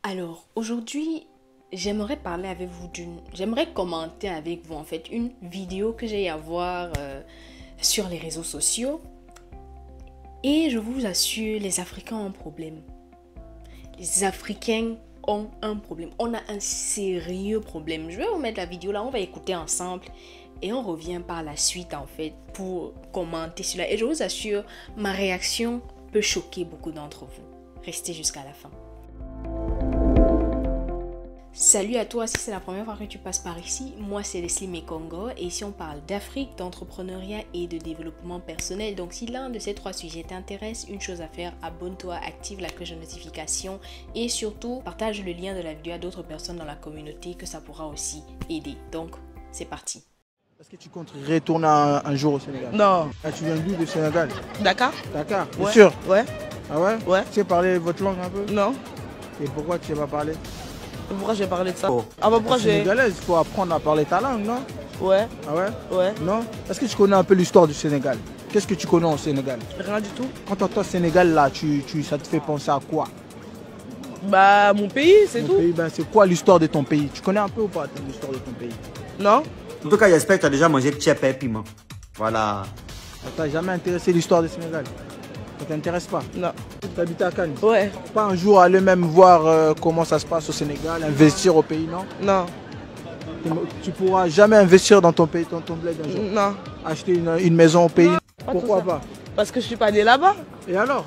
Alors, aujourd'hui, j'aimerais parler avec vous J'aimerais commenter avec vous, en fait, une vidéo que j'ai à voir sur les réseaux sociaux. Et je vous assure, les Africains ont un problème. Les Africains ont un problème. On a un sérieux problème. Je vais vous mettre la vidéo là, on va écouter ensemble. Et on revient par la suite, en fait, pour commenter cela. Et je vous assure, ma réaction peut choquer beaucoup d'entre vous. Restez jusqu'à la fin. Salut à toi, si c'est la première fois que tu passes par ici, moi c'est Leslie Mekongo et ici on parle d'Afrique, d'entrepreneuriat et de développement personnel. Donc si l'un de ces trois sujets t'intéresse, une chose à faire, abonne-toi, active la cloche de notification et surtout partage le lien de la vidéo à d'autres personnes dans la communauté que ça pourra aussi aider. Donc c'est parti. Est-ce que tu comptes retourner un jour au Sénégal? Non. Ah, tu viens d'où du Sénégal? Dakar. Dakar, Ouais. bien sûr. Ouais. Ah ouais? Ouais. Tu sais parler votre langue un peu? Non. Et pourquoi tu ne sais pas parler? Pourquoi j'ai parlé de ça? Oh. Ah bah pourquoi j'ai... Sénégalaise, il faut apprendre à parler ta langue, non? Ouais. Ah ouais? Ouais. Non? Est-ce que tu connais un peu l'histoire du Sénégal? Qu'est-ce que tu connais au Sénégal? Rien du tout. Quand tu entends Sénégal là, ça te fait penser à quoi? Bah mon pays, c'est Ton tout. pays, ben, c'est quoi l'histoire de ton pays? Tu connais un peu ou pas l'histoire de ton pays? Non. En tout cas, j'espère que tu as déjà mangé tchèpe et piment. Voilà. Ça t'a jamais intéressé l'histoire du Sénégal? Ça t'intéresse pas? Non. Tu habites à Cannes? Ouais. Pas un jour aller même voir comment ça se passe au Sénégal, investir au pays, non? Non. Tu pourras jamais investir dans ton pays, dans ton bled un jour. Non. Acheter une maison au pays. Pas Pourquoi tout ça. pas? Parce que je suis pas né là-bas. Et alors?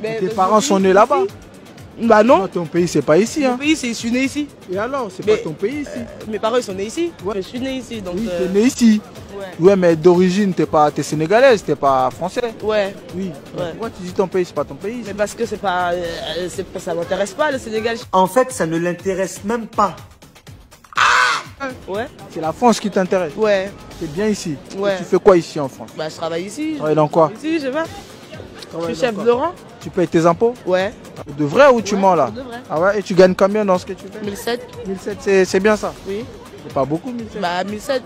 Mais Tes mon parents pays, sont nés c'est là-bas? ici. Bah non. Non, ton pays c'est pas ici. Mon Hein. pays, je suis né ici. Et alors? C'est Mais- pas ton pays ici. Mes parents ils sont nés ici. Ouais. Je suis né ici donc. Oui, t'es né ici. Ouais. Ouais, mais d'origine t'es sénégalaise, t'es pas français. Ouais. Oui. Ouais. Pourquoi tu dis ton pays, c'est pas ton pays ici? Mais parce que ça m'intéresse pas le Sénégal. En fait, ça ne l'intéresse même pas. Ouais. C'est la France qui t'intéresse. Ouais. T'es bien ici. Ouais. Et tu fais quoi ici en France? Bah je travaille ici. travailles dans quoi? Ici, je sais pas. Tu Je suis chef de rang. Tu payes tes impôts? Ouais. De vrai ou tu Ouais, mens là? de vrai. Ah ouais? Et tu gagnes combien dans ce que tu fais? 1007. 1007, c'est bien ça? Oui. C'est pas beaucoup 1007? Bah 1007.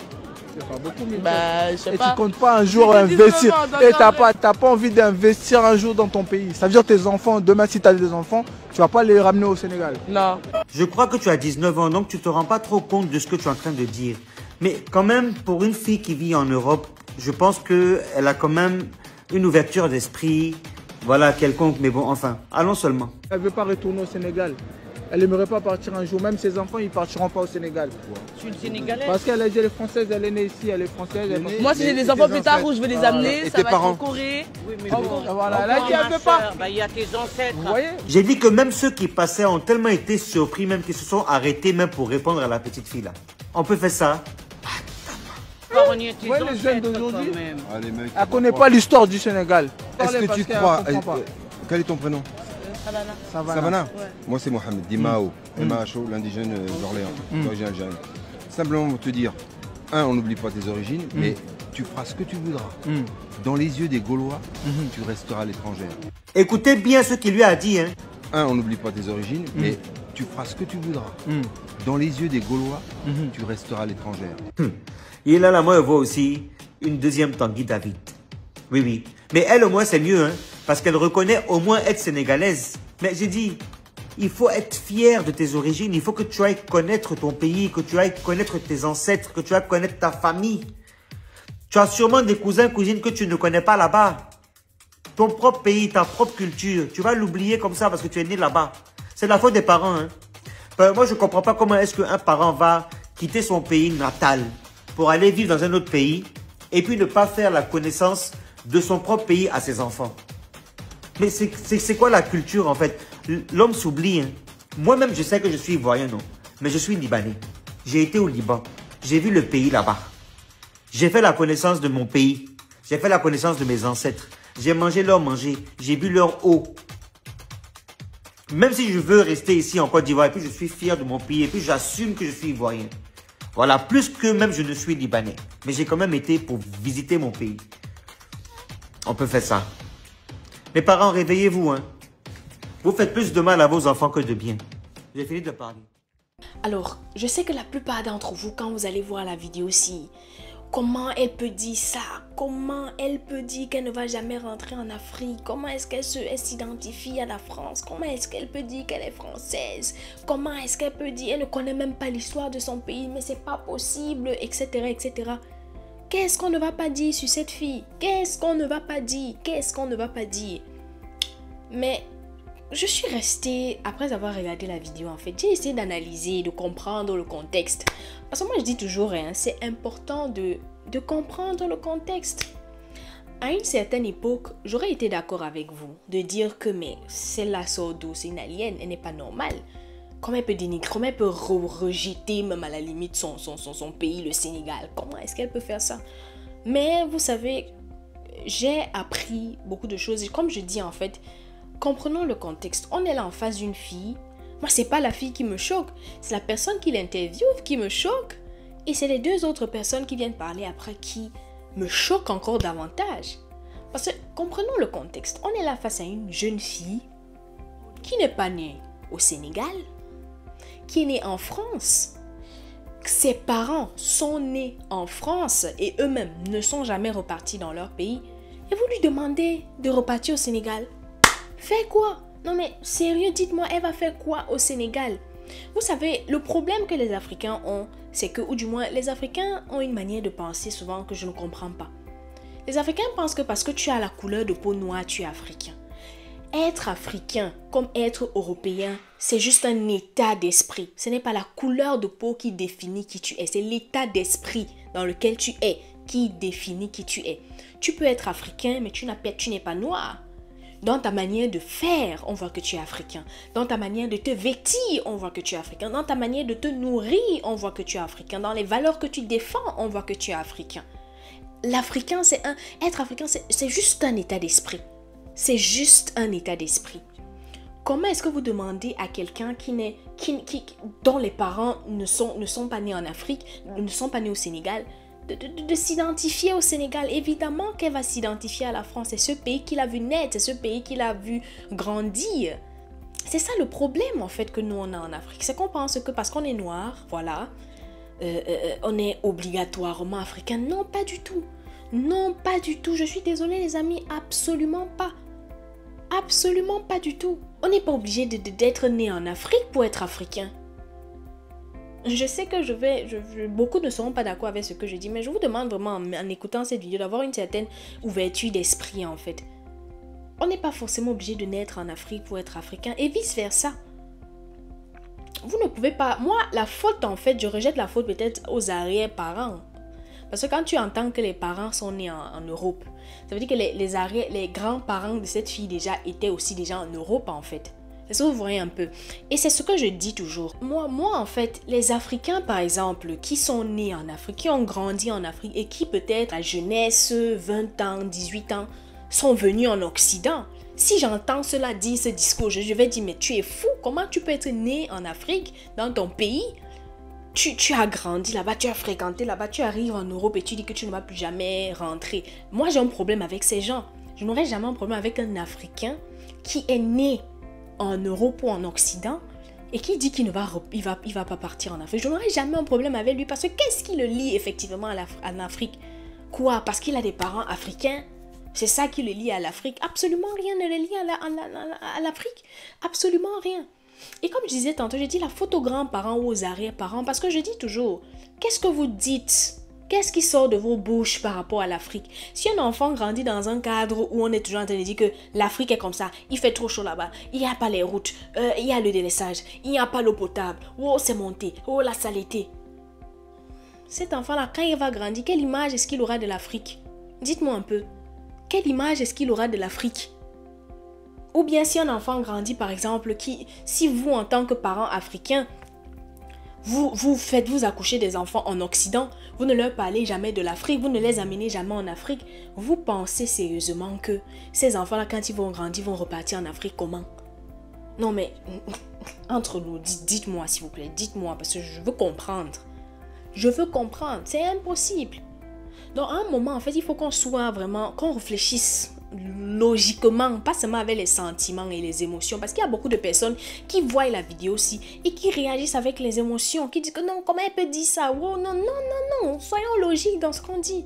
C'est pas beaucoup 1007. Bah je sais Et pas. tu comptes pas un jour J'ai dit investir? vraiment, Et d'accord, t'as pas envie d'investir un jour dans ton pays? Ça veut dire tes enfants, demain si tu as des enfants, tu vas pas les ramener au Sénégal? Non. Je crois que tu as 19 ans, donc tu te rends pas trop compte de ce que tu es en train de dire. Mais quand même, pour une fille qui vit en Europe, je pense qu'elle a quand même une ouverture d'esprit, voilà, quelconque. Mais bon, enfin, allons seulement. Elle veut pas retourner au Sénégal. Elle aimerait pas partir un jour. Même ses enfants, ils partiront pas au Sénégal. Je suis une Sénégalaise. Parce qu'elle est française, elle est née ici, elle est française. elle est- Moi, si j'ai des enfants plus tard où je veux les amener, ça va être en Corée. Oui, mais Ah, bon, voilà, elle a dit elle veut pas. il y a tes ancêtres. Vous voyez? J'ai dit que même ceux qui passaient ont tellement été surpris, même qu'ils se sont arrêtés même pour répondre à la petite fille là. On peut faire ça? Paronier tes Ouais, les jeunes ancêtres, d'aujourd'hui. quand même. Ah, les mecs, Elle connaît pas l'histoire du Sénégal. Est-ce Parlez que parce tu qu'elle crois comprend pas. Quel est ton prénom? Savannah. Savannah. Moi, c'est Mohamed Dimao, MAHO, l'un des jeunes d'Orléans, d'origine algérienne. Simplement pour te dire, on n'oublie pas tes origines, mais tu feras ce que tu voudras. Dans les yeux des Gaulois, tu resteras l'étrangère. Écoutez bien ce qu'il lui a dit, hein. On n'oublie pas tes origines, mais tu feras ce que tu voudras. Dans les yeux des Gaulois, tu resteras l'étrangère. Et là, moi, je vois aussi une deuxième Tanguy David. Oui, oui. Mais elle, au moins, c'est mieux, hein. Parce qu'elle reconnaît au moins être sénégalaise. Mais j'ai dit, il faut être fier de tes origines. Il faut que tu ailles connaître ton pays, que tu ailles connaître tes ancêtres, que tu ailles connaître ta famille. Tu as sûrement des cousins, cousines que tu ne connais pas là-bas. Ton propre pays, ta propre culture. Tu vas l'oublier comme ça parce que tu es né là-bas. C'est la faute des parents, hein. Moi, je ne comprends pas comment est-ce qu'un parent va quitter son pays natal pour aller vivre dans un autre pays et puis ne pas faire la connaissance de son propre pays à ses enfants. Mais c'est quoi la culture en fait? L'homme s'oublie. Hein. Moi-même, je sais que je suis ivoirien, non? Mais je suis libanais. J'ai été au Liban. J'ai vu le pays là-bas. J'ai fait la connaissance de mon pays. J'ai fait la connaissance de mes ancêtres. J'ai mangé leur manger. J'ai bu leur eau. Même si je veux rester ici en Côte d'Ivoire, et puis je suis fier de mon pays, et puis j'assume que je suis ivoirien. Voilà, plus que même je ne suis libanais. Mais j'ai quand même été pour visiter mon pays. On peut faire ça. Les parents, réveillez-vous, hein. Vous faites plus de mal à vos enfants que de bien. J'ai fini de parler. Alors, je sais que la plupart d'entre vous, quand vous allez voir la vidéo-ci, Comment elle peut dire ça? Comment elle peut dire qu'elle ne va jamais rentrer en Afrique? Comment est-ce qu'elle s'identifie à la France? Comment est-ce qu'elle peut dire qu'elle est française? Comment est-ce qu'elle peut dire? Elle ne connaît même pas l'histoire de son pays, mais c'est pas possible, etc., etc. Qu'est-ce qu'on ne va pas dire sur cette fille? Qu'est-ce qu'on ne va pas dire? Qu'est-ce qu'on ne va pas dire? Mais je suis restée, après avoir regardé la vidéo, en fait, j'ai essayé d'analyser, de comprendre le contexte. Parce que moi, je dis toujours, hein, c'est important de comprendre le contexte. À une certaine époque, j'aurais été d'accord avec vous de dire que mais celle-là sort d'où? C'est une alien, elle n'est pas normale. Comment elle peut dénigrer, comment elle peut rejeter même à la limite son pays, le Sénégal? Comment est-ce qu'elle peut faire ça? Mais vous savez, j'ai appris beaucoup de choses. Et comme je dis en fait, comprenons le contexte. On est là en face d'une fille. Moi, c'est pas la fille qui me choque. C'est la personne qui l'interviewe qui me choque. Et c'est les deux autres personnes qui viennent parler après qui me choquent encore davantage. Parce que comprenons le contexte. On est là face à une jeune fille qui n'est pas née au Sénégal, qui est née en France. Ses parents sont nés en France et eux-mêmes ne sont jamais repartis dans leur pays. Et vous lui demandez de repartir au Sénégal. Fait quoi? Non mais sérieux, dites-moi, elle va faire quoi au Sénégal? Vous savez, le problème que les Africains ont, c'est que, ou du moins, les Africains ont une manière de penser souvent que je ne comprends pas. Les Africains pensent que parce que tu as la couleur de peau noire, tu es africain. Être africain, comme être européen, c'est juste un état d'esprit. Ce n'est pas la couleur de peau qui définit qui tu es, c'est l'état d'esprit dans lequel tu es qui définit qui tu es. Tu peux être africain, mais tu n'es pas noir. Dans ta manière de faire, on voit que tu es africain. Dans ta manière de te vêtir, on voit que tu es africain. Dans ta manière de te nourrir, on voit que tu es africain. Dans les valeurs que tu défends, on voit que tu es africain. L'africain, être africain, c'est juste un état d'esprit. C'est juste un état d'esprit. Comment est-ce que vous demandez à quelqu'un dont les parents ne sont pas nés en Afrique, ne sont pas nés au Sénégal, de s'identifier au Sénégal? Évidemment qu'elle va s'identifier à la France. C'est ce pays qu'il a vu naître, c'est ce pays qu'il a vu grandir. C'est ça le problème en fait que nous on a en Afrique. C'est qu'on pense que parce qu'on est noir, voilà, on est obligatoirement africain. Non, pas du tout. Non, pas du tout. Je suis désolée les amis, absolument pas. Absolument pas du tout. On n'est pas obligé d'être né en Afrique pour être africain. Je sais que beaucoup ne seront pas d'accord avec ce que je dis, mais je vous demande vraiment en écoutant cette vidéo d'avoir une certaine ouverture d'esprit en fait. On n'est pas forcément obligé de naître en Afrique pour être africain et vice versa. Vous ne pouvez pas... Moi, la faute en fait, je rejette la faute peut-être aux arrière-parents. Parce que quand tu entends que les parents sont nés en Europe, ça veut dire que les grands-parents de cette fille déjà étaient aussi déjà en Europe en fait. C'est ça que vous voyez un peu. Et c'est ce que je dis toujours. Moi, en fait, les Africains, par exemple, qui sont nés en Afrique, qui ont grandi en Afrique et qui peut-être à jeunesse, 20 ans, 18 ans, sont venus en Occident. Si j'entends cela dire ce discours, je vais dire, mais tu es fou. Comment tu peux être né en Afrique, dans ton pays? Tu as grandi là-bas, tu as fréquenté là-bas, tu arrives en Europe et tu dis que tu ne vas plus jamais rentrer. Moi, j'ai un problème avec ces gens. Je n'aurais jamais un problème avec un Africain qui est né en Europe ou en Occident et qui dit qu'il ne va pas partir en Afrique. Je n'aurai jamais un problème avec lui parce que qu'est-ce qui le lie effectivement en Afrique? Quoi? Parce qu'il a des parents africains? C'est ça qui le lie à l'Afrique? Absolument rien ne le lie à l'Afrique. Absolument rien. Et comme je disais tantôt, je dis la faute aux grands-parents ou aux arrière-parents parce que je dis toujours, qu'est-ce que vous dites? Qu'est-ce qui sort de vos bouches par rapport à l'Afrique? Si un enfant grandit dans un cadre où on est toujours en train de dire que l'Afrique est comme ça, il fait trop chaud là-bas, il n'y a pas les routes, il y a le délaissage, il n'y a pas l'eau potable, oh c'est monté, oh la saleté. Cet enfant-là, quand il va grandir, quelle image est-ce qu'il aura de l'Afrique? Dites-moi un peu. Quelle image est-ce qu'il aura de l'Afrique? Ou bien si un enfant grandit par exemple, si vous en tant que parents africains, vous accoucher des enfants en Occident, vous ne leur parlez jamais de l'Afrique, vous ne les amenez jamais en Afrique, vous pensez sérieusement que ces enfants-là, quand ils vont grandir, vont repartir en Afrique comment? Non mais, entre nous, dites-moi s'il vous plaît, dites-moi parce que je veux comprendre. Je veux comprendre, c'est impossible. Donc à un moment, en fait, il faut qu'on soit vraiment, qu'on réfléchisse logiquement, pas seulement avec les sentiments et les émotions. Parce qu'il y a beaucoup de personnes qui voient la vidéo aussi et qui réagissent avec les émotions, qui disent que non, comment elle peut dire ça? Oh, non, non, non, non, soyons logiques dans ce qu'on dit.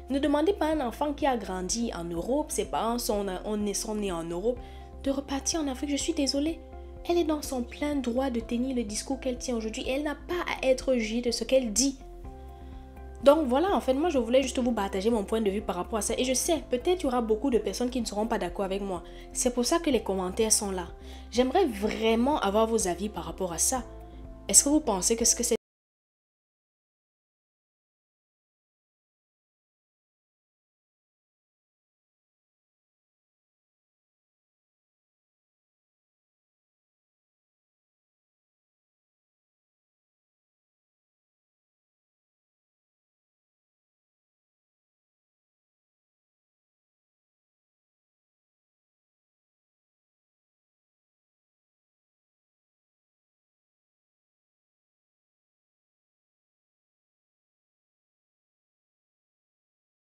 Ne demandez pas à un enfant qui a grandi en Europe, ses parents sont nés en Europe, de repartir en Afrique. Je suis désolée. Elle est dans son plein droit de tenir le discours qu'elle tient aujourd'hui. Elle n'a pas à être jugée de ce qu'elle dit. Donc voilà, en fait, moi je voulais juste vous partager mon point de vue par rapport à ça. Et je sais, peut-être il y aura beaucoup de personnes qui ne seront pas d'accord avec moi. C'est pour ça que les commentaires sont là. J'aimerais vraiment avoir vos avis par rapport à ça. Est-ce que vous pensez que ce que c'est